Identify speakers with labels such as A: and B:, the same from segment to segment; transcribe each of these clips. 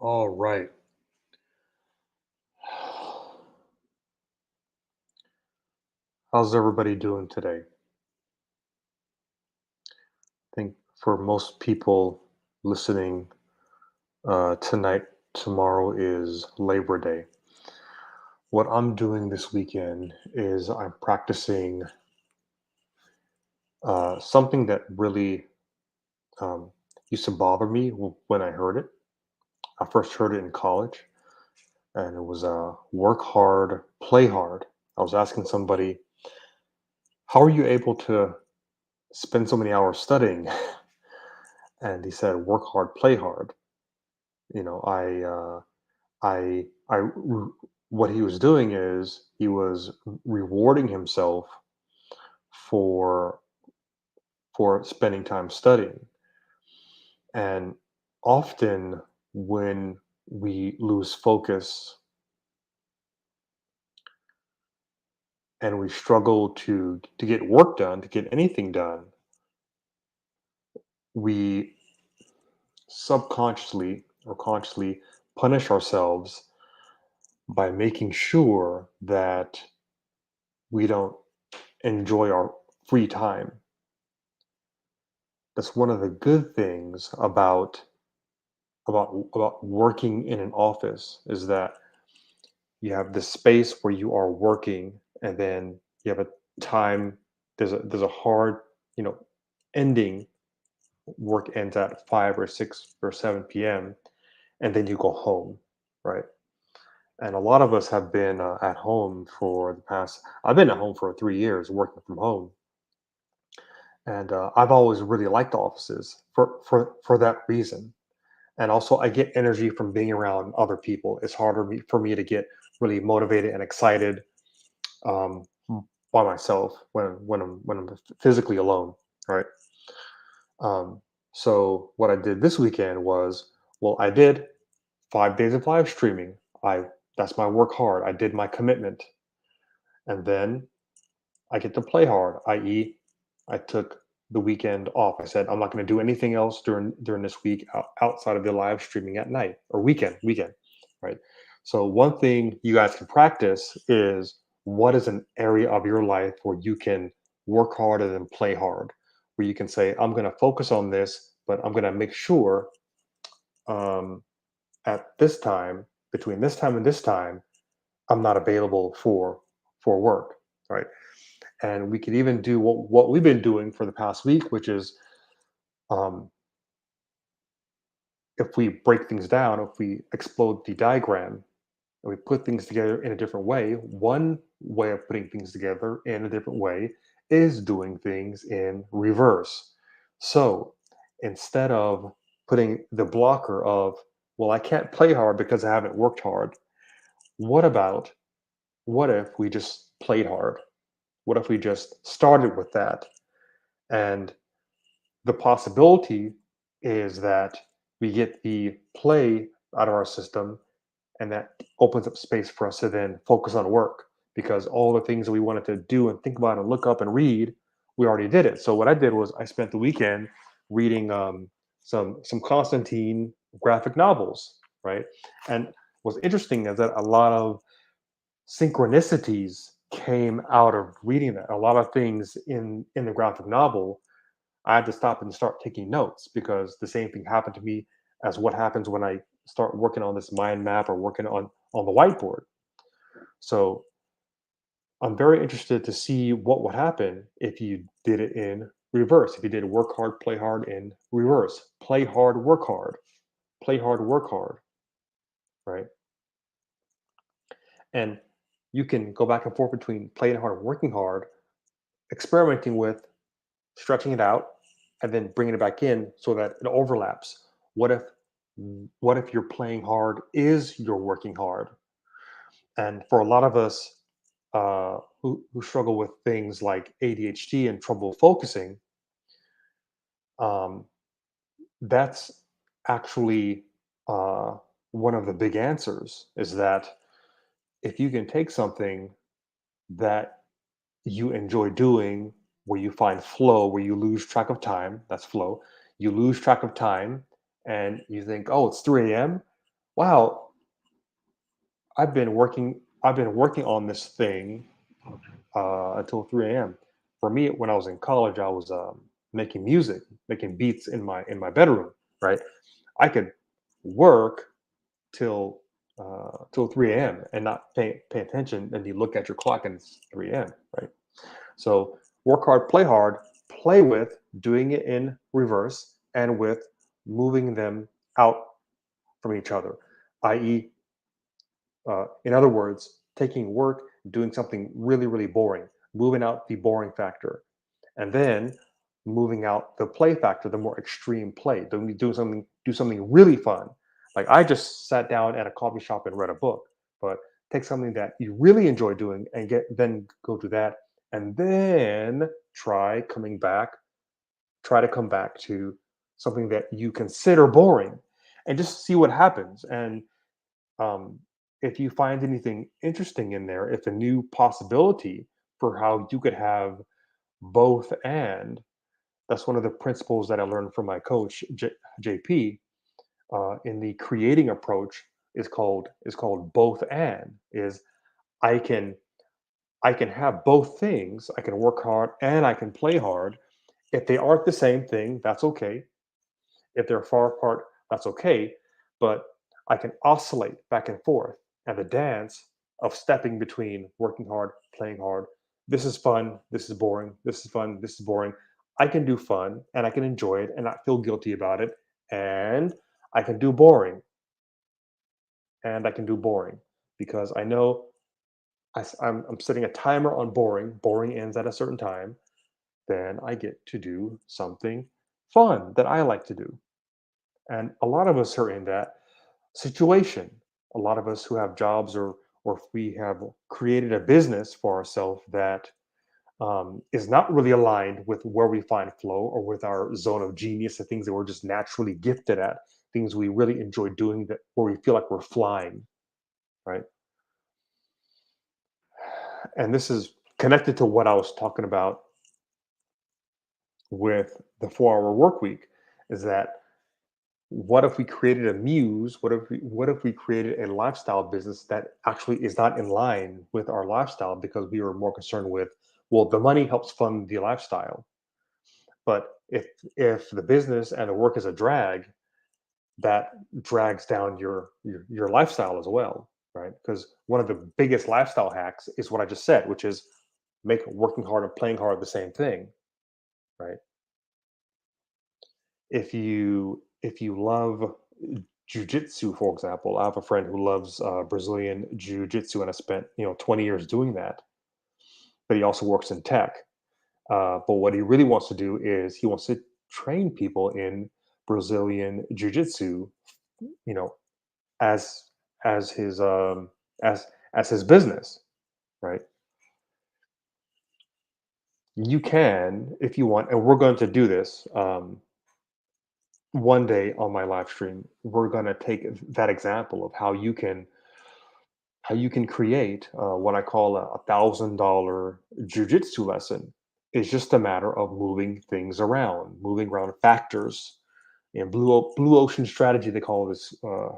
A: All right. How's everybody doing today? I think for most people listening, tonight, tomorrow is Labor Day. What I'm doing this weekend is I'm practicing something that really um, used to bother me when I heard it. I first heard it in college, and it was work hard, play hard. I was asking somebody, how are you able to spend so many hours studying? And he said, work hard, play hard. You know, I what he was doing is he was rewarding himself for spending time studying. And often when we lose focus and we struggle to get work done, to get anything done, we subconsciously or consciously punish ourselves by making sure that we don't enjoy our free time. That's one of the good things about working in an office is that you have this space where you are working, and then you have a time. There's a hard, you know, ending. Work ends at 5 or 6 or 7 p.m., and then you go home, right? And a lot of us have been at home for the past. I've been at home for 3 years working from home, and I've always really liked offices for that reason. And also, I get energy from being around other people. It's harder for me to get really motivated and excited um, by myself when I'm physically alone, right? Um, so what I did this weekend was, well, I did 5 days of live streaming. I That's my work hard. I did my commitment, and then I get to play hard, i.e., I took the weekend off. I said I'm not going to do anything else during this week outside of the live streaming at night or weekend, right? So one thing you guys can practice is what is an area of your life where you can work hard and then play hard, where you can say I'm going to focus on this, but I'm going to make sure um, at this time, between this time and this time, I'm not available for work, right? And we could even do what we've been doing for the past week, which is um, if we break things down, if we explode the diagram and we put things together in a different way, one way of putting things together in a different way is doing things in reverse. So instead of putting the blocker of, well, I can't play hard because I haven't worked hard, what about, what if we just played hard? What if we just started with that? And the possibility is that we get the play out of our system, and that opens up space for us to then focus on work, because all the things that we wanted to do and think about and look up and read, we already did it. So what I did was I spent the weekend reading some Constantine graphic novels, right? And what's interesting is that a lot of synchronicities came out of reading that. A lot of things in the graphic novel, I had to stop and start taking notes, because the same thing happened to me as what happens when I start working on this mind map or working on the whiteboard. So I'm very interested to see what would happen if you did it in reverse. If you did work hard, play hard in reverse, play hard, work hard, play hard, work hard, right? And you can go back and forth between playing hard and working hard, experimenting with stretching it out, and then bringing it back in so that it overlaps. What if what if you're playing hard is you're working hard? And for a lot of us who struggle with things like ADHD and trouble focusing, um, that's actually uh, one of the big answers, is that if you can take something that you enjoy doing, where you find flow, where you lose track of time, that's flow. You lose track of time and you think, oh, it's 3 a.m. wow, I've been working on this thing until 3 a.m. For me, when I was in college, I was making music, making beats in my bedroom. Right, I could work till till 3 a.m. and not pay attention, and you look at your clock and it's 3 a.m. Right, so work hard, play with doing it in reverse and with moving them out from each other, i.e., in other words, taking work, doing something really boring, moving out the boring factor, and then moving out the play factor, the more extreme play. Do something really fun. Like I just sat down at a coffee shop and read a book, but take something that you really enjoy doing and then go do that, and then try to come back to something that you consider boring, and just see what happens. And um, if you find anything interesting in there, if a new possibility for how you could have both and that's one of the principles that I learned from my coach JP in the creating approach is called both and is I can I can have both things. I can work hard and I can play hard. If they aren't the same thing, that's okay. If they're far apart, that's okay. But I can oscillate back and forth. And the dance of stepping between working hard, playing hard. This is fun. This is boring. This is fun. This is boring. I can do fun and I can enjoy it and not feel guilty about it. And I can do boring and I can do boring because I know I'm setting a timer on boring. Boring ends at a certain time. Then I get to do something fun that I like to do. And a lot of us are in that situation. A lot of us who have jobs or if we have created a business for ourselves that is not really aligned with where we find flow or with our zone of genius, the things that we're just naturally gifted at, things we really enjoy doing that where we feel like we're flying, right? And this is connected to what I was talking about with the 4 hour work week is that what if we created a muse? What if we created a lifestyle business that actually is not in line with our lifestyle because we were more concerned with, well, the money helps fund the lifestyle. But if the business and the work is a drag, that drags down your lifestyle as well, right? Because one of the biggest lifestyle hacks is what I just said, which is make working hard and playing hard the same thing, right? If you love jujitsu, for example, I have a friend who loves Brazilian jiu-jitsu and has spent 20 years doing that. But he also works in tech. But what he really wants to do is he wants to train people in Brazilian jiu-jitsu, you know, as as his as his business, right? You can if you want, and we're going to do this. One day on my live stream, we're going to take that example of how you can create what I call $1,000 jujitsu lesson. It's just a matter of moving around factors. In blue ocean strategy, they call this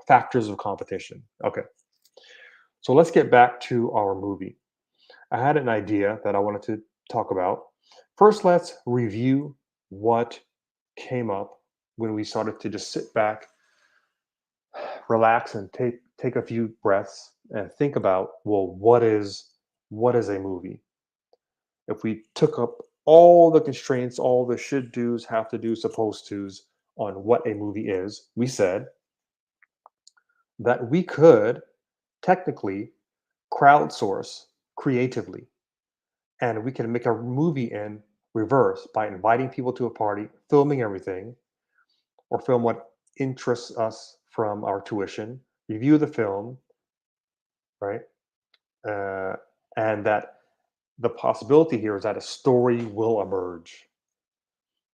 A: factors of competition. Okay, so let's get back to our movie. I had an idea that I wanted to talk about. First, let's review what came up when we started to just sit back, relax, and take a few breaths and think about, well, what is a movie? If we took up all the constraints, all the should do's, have to do, supposed to's on what a movie is, we said that we could technically crowdsource creatively and we can make a movie in reverse by inviting people to a party, filming everything, or film what interests us from our tuition, review the film, right? Uh, and that the possibility here is that a story will emerge.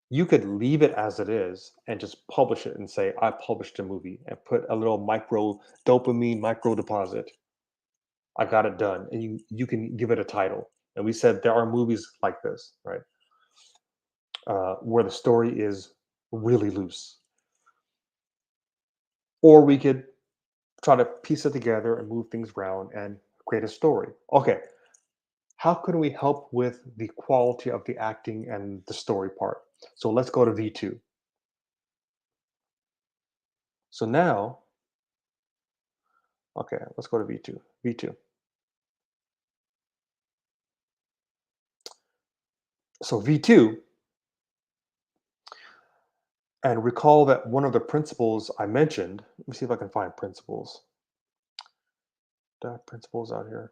A: You could leave it as it is and just publish it and say, I published a movie and put a little micro dopamine micro deposit. I got it done. And you can give it a title. And we said there are movies like this, right? Where the story is really loose. Or we could try to piece it together and move things around and create a story. Okay, how can we help with the quality of the acting and the story part? So let's go to V2. So now, okay, let's go to V2. V2. So V2, and recall that one of the principles I mentioned, let me see if I can find principles. Do I have principles out here?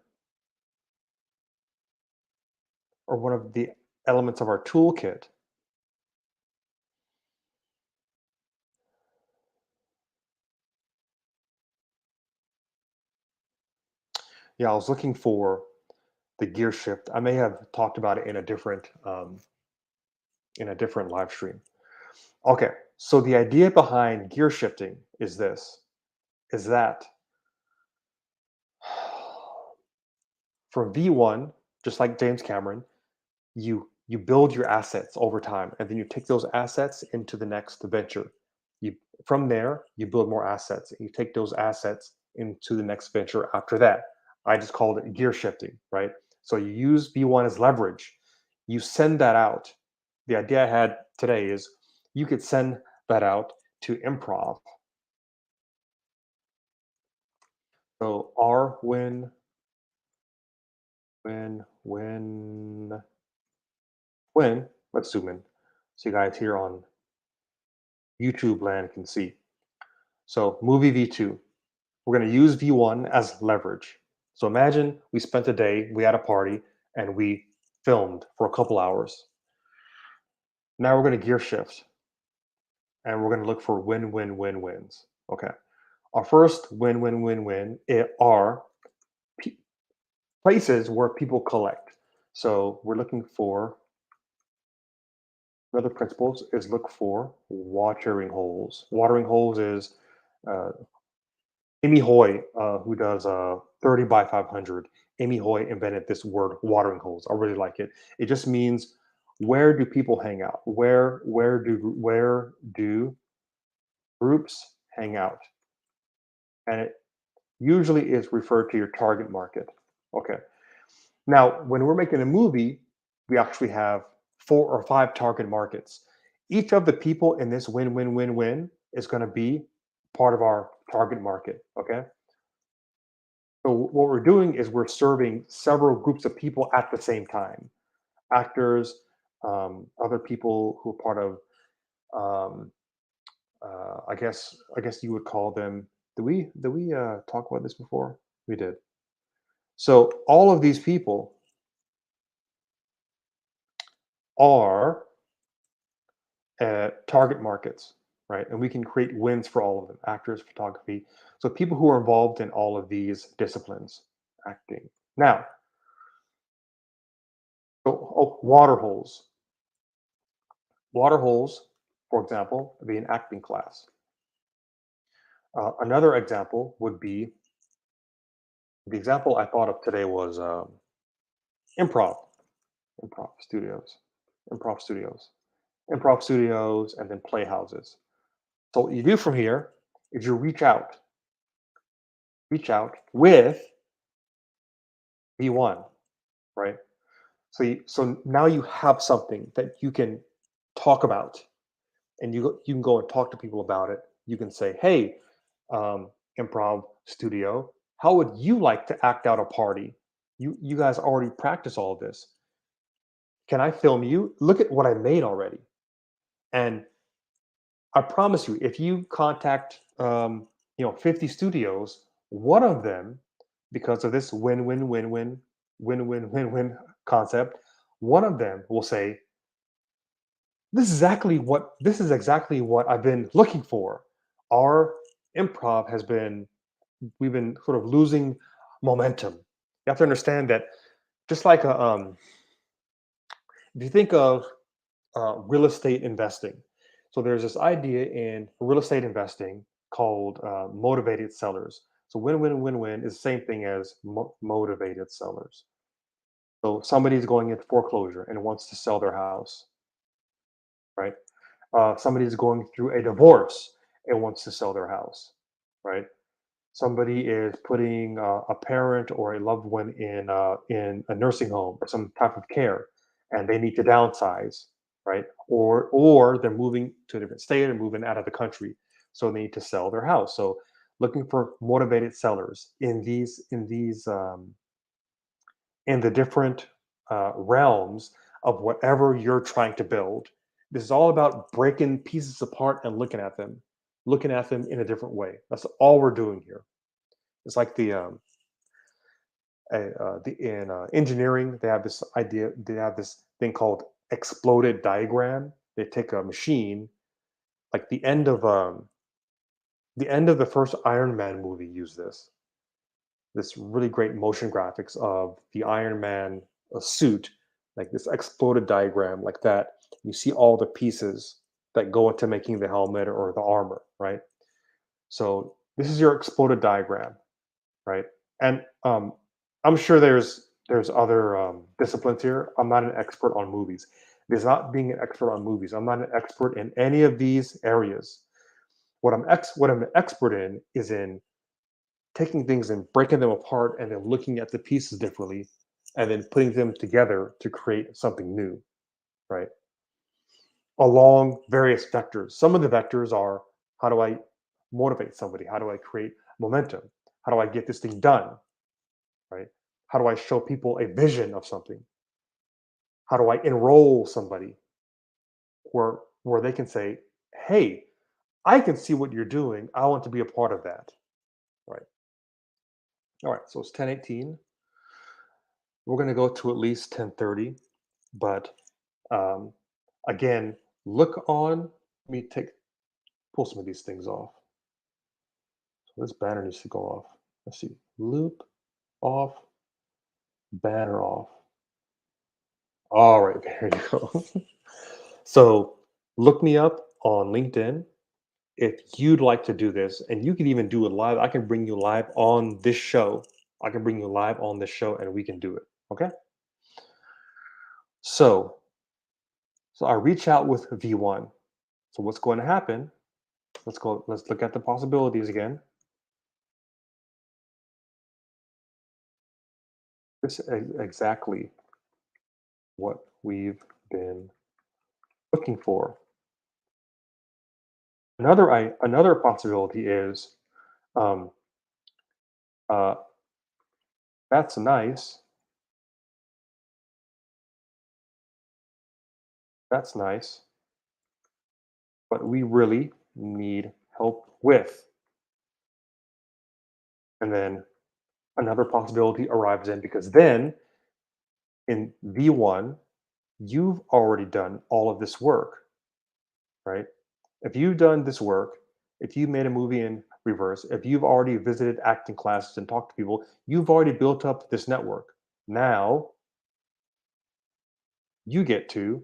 A: Or one of the elements of our toolkit. Yeah, I was looking for the gear shift. I may have talked about it in a different live stream. Okay, so the idea behind gear shifting is this: is that from V1, just like James Cameron, you build your assets over time, and then you take those assets into the next venture. You From there you build more assets, and you take those assets into the next venture after that. I just called it gear shifting, right? So you use V1 as leverage. You send that out. The idea I had today is you could send that out to improv. So R when let's zoom in so you guys here on YouTube land can see. So movie V2, we're going to use V1 as leverage. So imagine we spent a day, we had a party, and we filmed for a couple hours. Now we're going to gear shift, and we're going to look for win-win-win-wins. Okay. Our first win-win-win-win are p- places where people collect. So we're looking for another principles is look for watering holes. Watering holes is uh, Amy Hoy, who does 30 by 500. Amy Hoy invented this word watering holes. I really like it. It just means where do people hang out? Where do groups hang out? And it usually is referred to your target market. Okay. Now, when we're making a movie, we actually have 4 or 5 target markets. Each of the people in this win-win-win-win is going to be part of our target market. Okay. So what we're doing is we're serving several groups of people at the same time. Actors, other people who are part of, um, I guess you would call them. Did we talk about this before? We did. So all of these people are target markets, right? And we can create wins for all of them: actors, photography. So people who are involved in all of these disciplines, acting. Now, water holes. Water holes, for example, would be an acting class. Another example would be the example I thought of today was improv, improv studios, improv studios, improv studios, and then playhouses. So what you do from here is you reach out with V1, right? So now you have something that you can talk about, and you can go and talk to people about it. You can say, "Hey, improv studio, how would you like to act out a party? You guys already practice all of this. Can I film you? Look at what I made already." And I promise you, if you contact 50 studios, one of them, because of this win-win-win-win concept, one of them will say, this is exactly what I've been looking for. Our improv has been we've been sort of losing momentum. You have to understand that just like if you think of real estate investing, so there's this idea in real estate investing called motivated sellers. So win-win-win-win is the same thing as motivated sellers. So somebody's going into foreclosure and wants to sell their house, right? Somebody's going through a divorce and wants to sell their house, right? Somebody is putting a parent or a loved one in a nursing home or some type of care, and they need to downsize, right? Or they're moving to a different state and moving out of the country, so they need to sell their house. So looking for motivated sellers in the different realms of whatever you're trying to build. This is all about breaking pieces apart and looking at them in a different way. That's all we're doing here. It's like the in engineering, they have this idea. They have this thing called exploded diagram. They take a machine, like the end of the first Iron Man movie used this really great motion graphics of the Iron Man suit, like this exploded diagram, like that. You see all the pieces that go into making the helmet or the armor, right? So this is your exploded diagram, right? And I'm sure there's other disciplines here. I'm not an expert on movies. It's not being an expert on movies. I'm not an expert in any of these areas. What I'm an expert in is in taking things and breaking them apart and then looking at the pieces differently and then putting them together to create something new, right? Along various vectors. Some of the vectors are, how do I motivate somebody? How do I create momentum? How do I get this thing done, right? How do I show people a vision of something? How do I enroll somebody where they can say, "Hey, I can see what you're doing. I want to be a part of that." Right. All right. So it's 10:18. We're going to go to at least 10:30, but um, again, look on. Let me pull some of these things off. So this banner needs to go off. Let's see. Loop off, banner off. All right, there you go. So look me up on LinkedIn if you'd like to do this, and you can even do it live. I can bring you live on this show. I can bring you live on this show, and we can do it. Okay. So, so I reach out with V1. So what's going to happen? Let's go. Let's look at the possibilities again. This is exactly what we've been looking for. Another possibility is, um, uh, that's nice. That's nice, but we really need help with. And then another possibility arrives in because then in V1, you've already done all of this work, right? If you've done this work, if you made a movie in reverse, if you've already visited acting classes and talked to people, you've already built up this network. Now you get to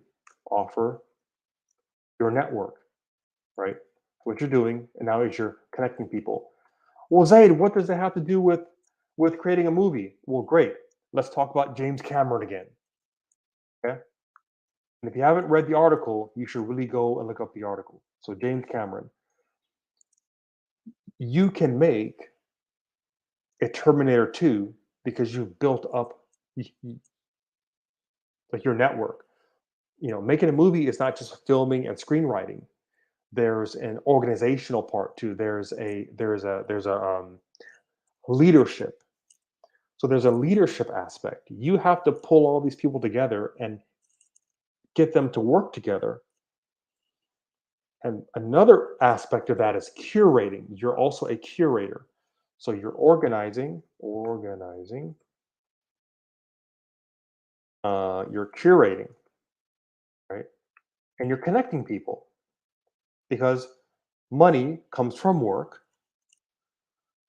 A: offer your network, right? What you're doing, and now is you're connecting people. Well, Zaid, what does that have to do with creating a movie? Well, great. Let's talk about James Cameron again. Okay. And if you haven't read the article, you should really go and look up the article. So James Cameron, you can make a Terminator 2 because you've built up like your network. You know, making a movie is not just filming and screenwriting. There's an organizational part too. There's a leadership. So there's a leadership aspect. You have to pull all these people together and get them to work together. And another aspect of that is curating. You're also a curator. So you're you're curating, right? And you're connecting people because money comes from work.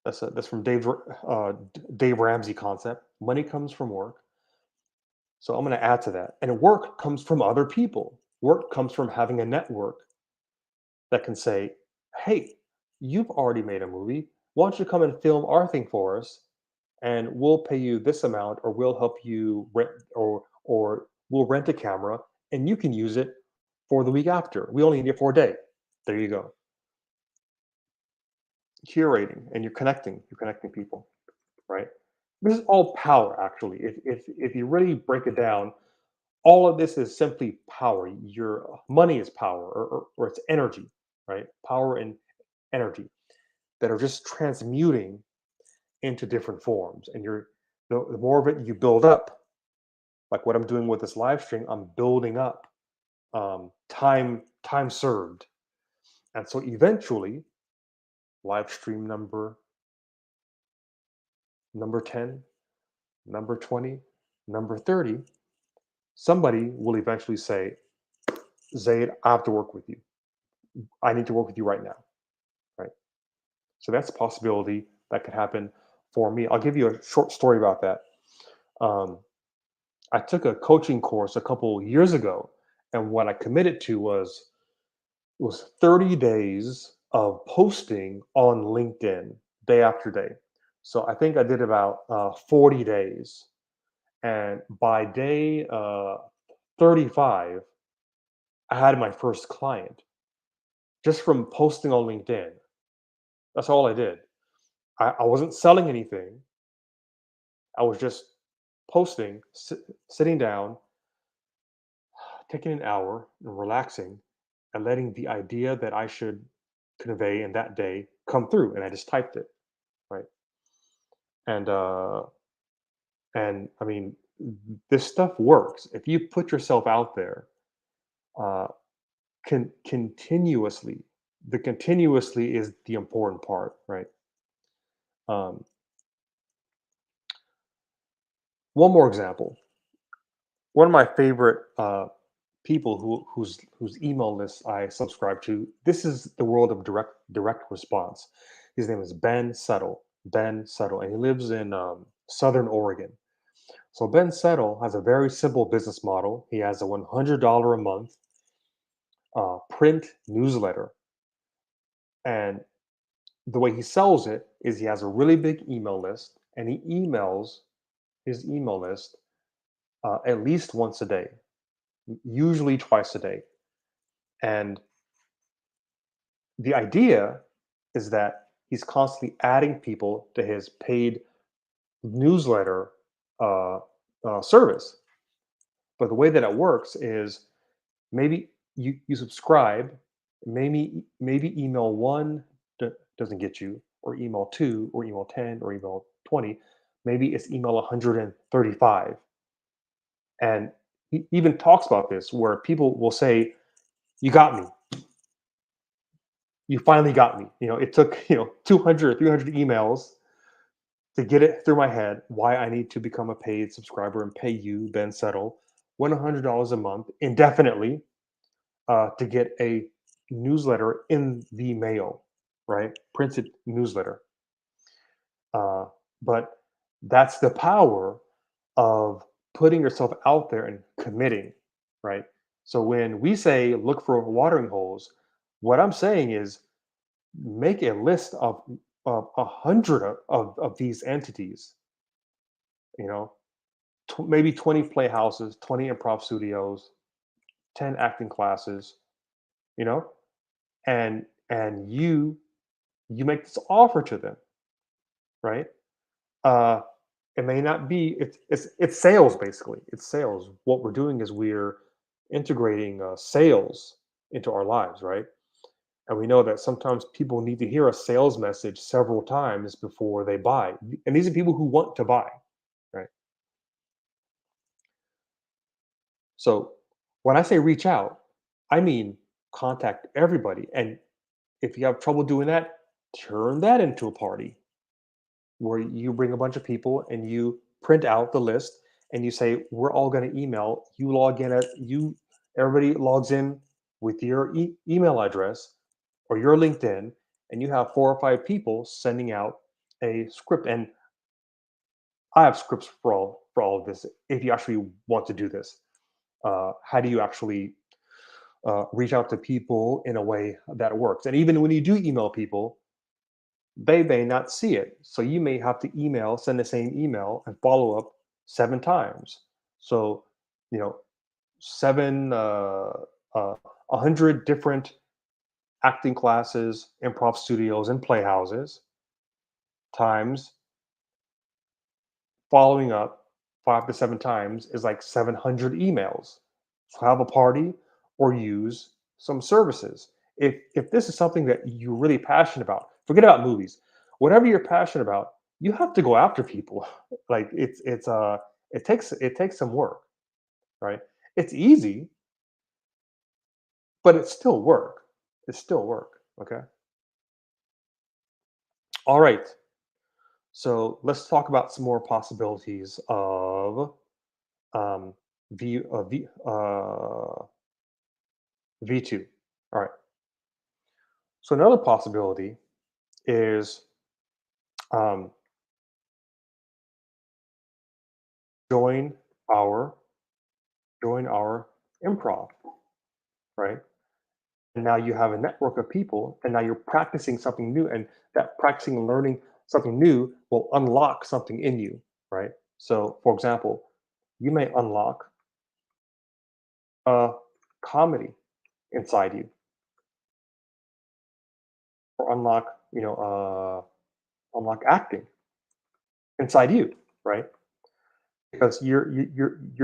A: That's from Dave Ramsey concept. Money comes from work. So I'm going to add to that. And work comes from other people. Work comes from having a network that can say, "Hey, you've already made a movie. Why don't you come and film our thing for us? And we'll pay you this amount, or we'll help you rent, or we'll rent a camera, and you can use it for the week after. We only need it for a day." There you go. curating, and you're connecting people, right? This is all power, actually. If you really break it down, all of this is simply power. Your money is power, or it's energy, right? Power and energy that are just transmuting into different forms. And the more of it you build up, like what I'm doing with this live stream, I'm building up time served. And so eventually, live stream number 10, number 20, number 30, somebody will eventually say, Zaid, I have to work with you. I need to work with you right now. Right. So that's a possibility that could happen for me. I'll give you a short story about that. Um, I took a coaching course a couple years ago, and what I committed to was 30 days of posting on LinkedIn day after day. So I think I did about 40 days, and by day 35, I had my first client just from posting on LinkedIn. That's all I did. I wasn't selling anything. I was just posting, sitting down, taking an hour and relaxing and letting the idea that I should convey in that day come through. And I just typed it, right? And I mean, this stuff works. If you put yourself out there, uh, continuously, the continuously is the important part, right? Um, one more example. One of my favorite people whose email list I subscribe to. This is the world of direct response. His name is Ben Settle. Ben Settle, and he lives in Southern Oregon. So Ben Settle has a very simple business model. He has a $100 a month print newsletter, and the way he sells it is he has a really big email list, and he emails his email list at least once a day, usually twice a day. And the idea is that he's constantly adding people to his paid newsletter uh, service. But the way that it works is maybe you subscribe, maybe email one doesn't get you, or email two, or email 10, or email 20. Maybe it's email 135. And he even talks about this where people will say, "You got me. You finally got me." It took 200 or 300 emails to get it through my head why I need to become a paid subscriber and pay you, Ben Settle, $100 a month indefinitely to get a newsletter in the mail, right? Printed newsletter. Uh, but that's the power of putting yourself out there and committing, right? So when we say look for watering holes, what I'm saying is make a list of 100 of these entities, you know, maybe 20 playhouses, 20 improv studios, 10 acting classes, you know, and you make this offer to them, right? Uh, it may not be it's sales basically. It's sales. What we're doing is we're integrating sales into our lives, right? And we know that sometimes people need to hear a sales message several times before they buy. And these are people who want to buy, right? So when I say reach out, I mean contact everybody. And if you have trouble doing that, turn that into a party where you bring a bunch of people and you print out the list and you say, we're all going to email. You log in everybody logs in with your email address or your LinkedIn, and you have 4 or 5 people sending out a script. And I have scripts for all of this. If you actually want to do this, how do you actually reach out to people in a way that works? And even when you do email people, they may not see it. So you may have to send the same email and follow up 7 times. So, you know, seven, 100 different acting classes, improv studios, and playhouses times following up 5 to 7 times is like 700 emails. So have a party or use some services. If this is something that you're really passionate about, forget about movies. Whatever you're passionate about, you have to go after people. Like it takes some work, right? It's easy, but it's still work. It's still work. Okay. All right. So let's talk about some more possibilities of um, V2. All right. So another possibility is um, join our join our improv, right? And now you have a network of people, and now you're practicing something new, and that practicing and learning something new will unlock something in you, right? So, for example, you may unlock a comedy inside you, or unlock acting inside you, right? Because you're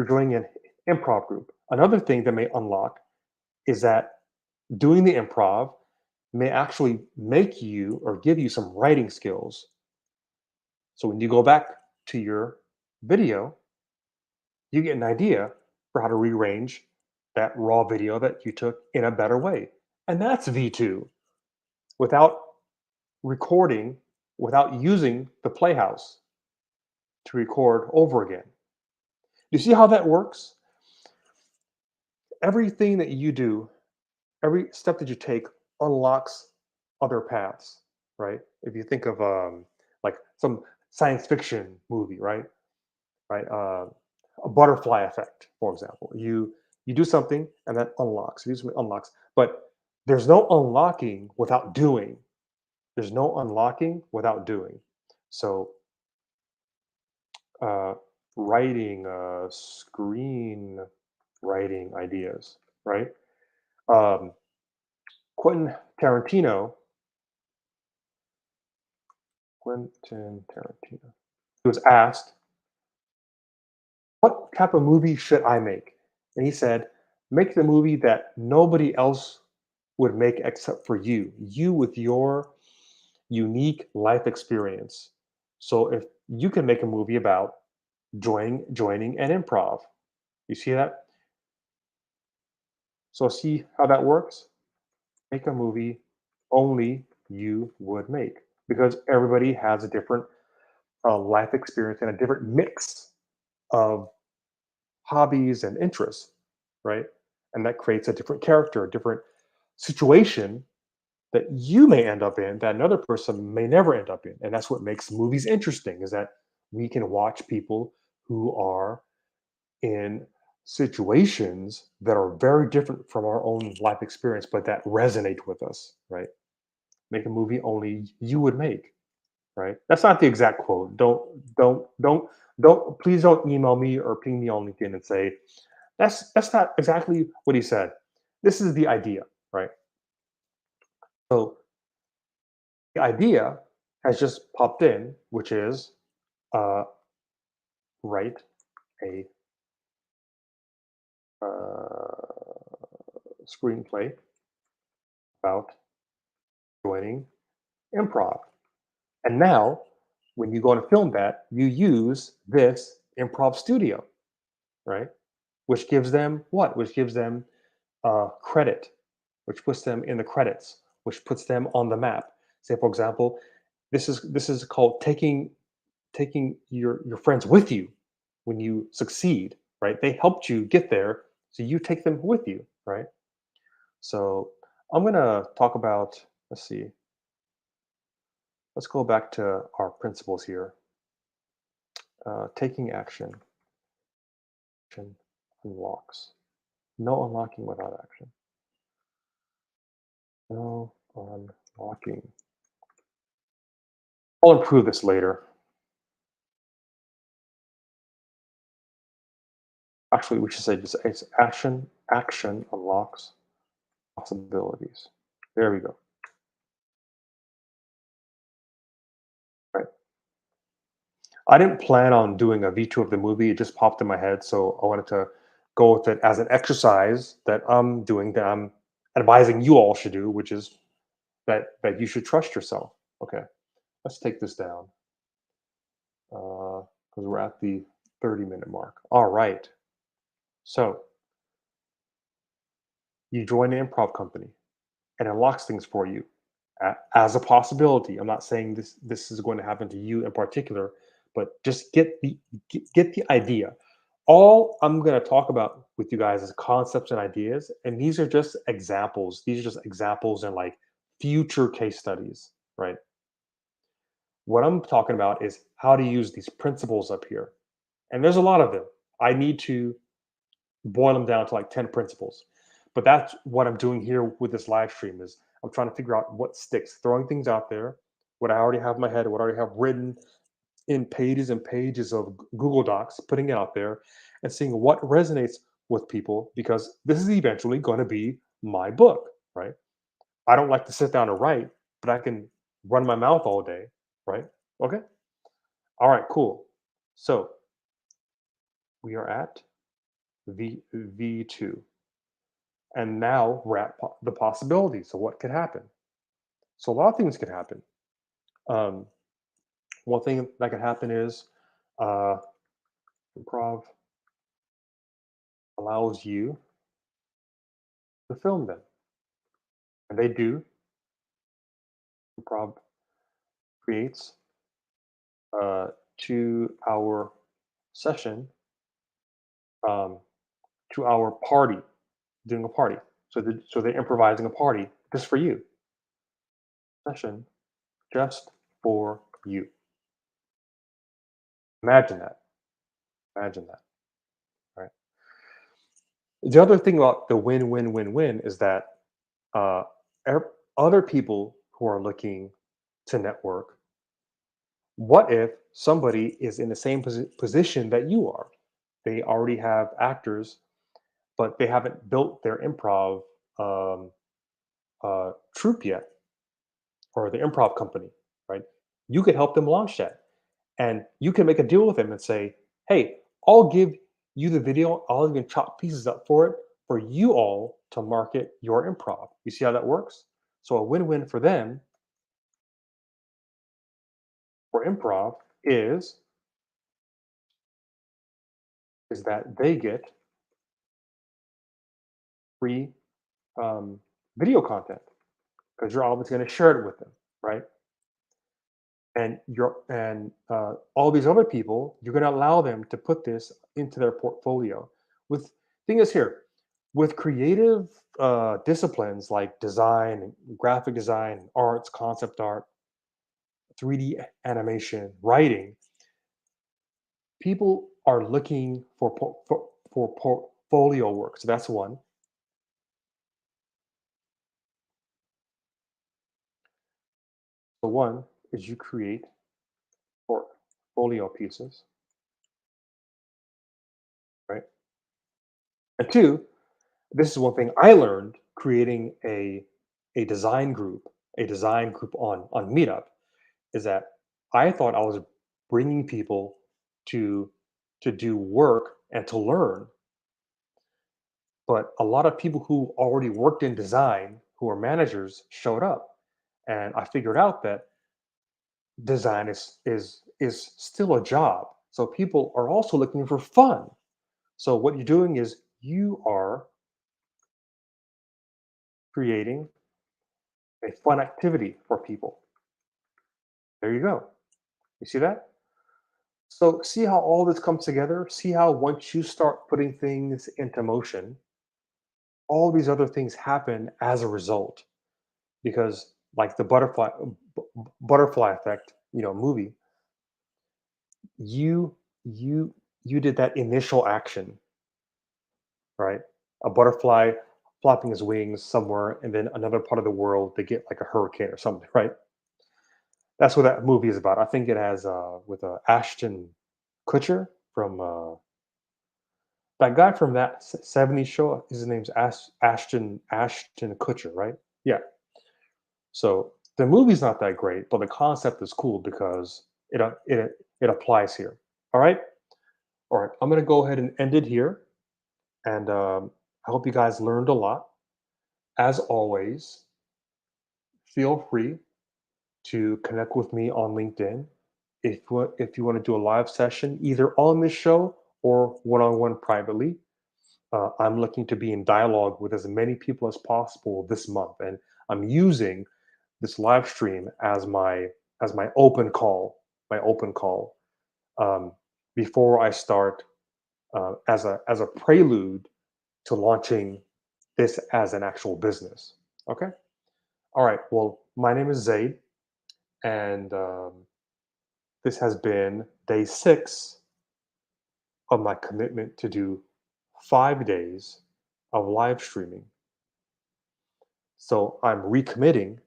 A: doing an improv group. Another thing that may unlock is that doing the improv may actually make you or give you some writing skills. So when you go back to your video, you get an idea for how to rearrange that raw video that you took in a better way. And that's V2 without recording, without using the Playhouse to record over again. You see how that works? Everything that you do, every step that you take unlocks other paths, right? If you think of like some science fiction movie, right? Right? A butterfly effect, for example. You do something and that unlocks. You do something unlocks, but there's no unlocking without doing. There's no unlocking without doing. So, uh, writing, screen writing ideas, right? Um, Quentin Tarantino Quentin Tarantino. He was asked, "What type of movie should I make?" And he said, "Make the movie that nobody else would make except for you. You with your unique life experience. So if you can make a movie about joining an improv, you see that? So see how that works? Make a movie only you would make because everybody has a different life experience and a different mix of hobbies and interests, right? And that creates a different character, a different situation that you may end up in that another person may never end up in. And that's what makes movies interesting is that we can watch people who are in situations that are very different from our own life experience, but that resonate with us, right? Make a movie only you would make, right? That's not the exact quote. Don't please don't email me or ping me on LinkedIn and say that's not exactly what he said. This is the idea, right? So the idea has just popped in, which is uh, write a screenplay about joining improv. And now, when you go to film that, you use this improv studio, right? Which gives them what? Which gives them credit, which puts them in the credits, which puts them on the map. Say, for example, this is called taking your friends with you when you succeed, right? They helped you get there, so you take them with you, right? So I'm gonna talk about. Let's see. Let's go back to our principles here. Taking action. Action unlocks. No unlocking without action. No unlocking. I'll improve this later. Actually, we should say just it's action. Action unlocks possibilities. There we go. Right. I didn't plan on doing a V2 of the movie. It just popped in my head, so I wanted to go with it as an exercise that I'm doing, that I'm advising you all should do, which is that you should trust yourself. Okay, let's take this down because we're at the 30-minute mark. All right. So you join an improv company and unlocks things for you as a possibility. I'm not saying this is going to happen to you in particular, but just get the idea. All I'm going to talk about with you guys is concepts and ideas, and these are just examples. These are just examples and like future case studies, right? What I'm talking about is how to use these principles up here, and there's a lot of them. I need to boil them down to like 10 principles. But that's what I'm doing here with this live stream is I'm trying to figure out what sticks, throwing things out there, what I already have in my head, what I already have written in pages and pages of Google Docs, putting it out there and seeing what resonates with people because this is eventually going to be my book, right? I don't like to sit down and write, but I can run my mouth all day, right? Okay. All right, cool. So we are at V2. And now we're at the possibility. So what could happen? So a lot of things could happen. Um, one thing that could happen is uh, improv allows you to film them, and they do. Improv creates a 2 hour session, um, 2 hour party, doing a party. So they're improvising a party just for you, session just for you. Imagine that. Imagine that. Right. The other thing about the win win win win is that uh, other people who are looking to network, what if somebody is in the same position that you are? They already have actors, but they haven't built their improv um, troupe yet, or the improv company, right? You could help them launch that. And you can make a deal with them and say, hey, I'll give you the video, I'll even chop pieces up for it for you all to market your improv. You see how that works? So a win-win for them for improv is is that they get free um, video content because you're always going to share it with them, right? And all these other people, you're going to allow them to put this into their portfolio. With thing is here, with creative disciplines like design, graphic design, arts, concept art, 3D animation, writing, people are looking for portfolio work. So that's one. So one is you create portfolio pieces, right? And two, this is one thing I learned creating a design group on Meetup is that I thought I was bringing people to to do work and to learn, but a lot of people who already worked in design, who are managers, showed up, and I figured out that design is still a job. So people are also looking for fun. So what you're doing is you are creating a fun activity for people. There you go. You see that? So see how all this comes together? See how once you start putting things into motion, all these other things happen as a result because like the butterfly effect, movie, you you did that initial action, right? A butterfly flopping his wings somewhere and then another part of the world they get like a hurricane or something, right? That's what that movie is about. I think it has with Ashton Kutcher from that guy from that '70s show. His name's Ashton Kutcher, right? Yeah. So the movie's not that great, but the concept is cool because it applies here. All right, all right. I'm gonna go ahead and end it here, and I hope you guys learned a lot. As always, feel free to connect with me on LinkedIn if you want to do a live session, either on this show or one-on-one privately. I'm looking to be in dialogue with as many people as possible this month, and I'm using this live stream as my open call, my open call um, before I start as a prelude to launching this as an actual business. Okay. All right. Well, my name is Zaid, and this has been day 6 of my commitment to do 5 days of live streaming. So I'm recommitting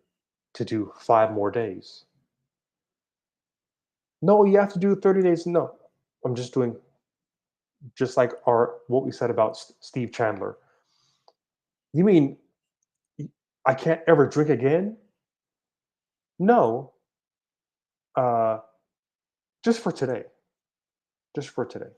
A: to do 5 more days. No, you have to do 30 days. No, I'm just doing just like our what we said about Steve Chandler. You mean y- I can't ever drink again? No, uh, just for today. Just for today.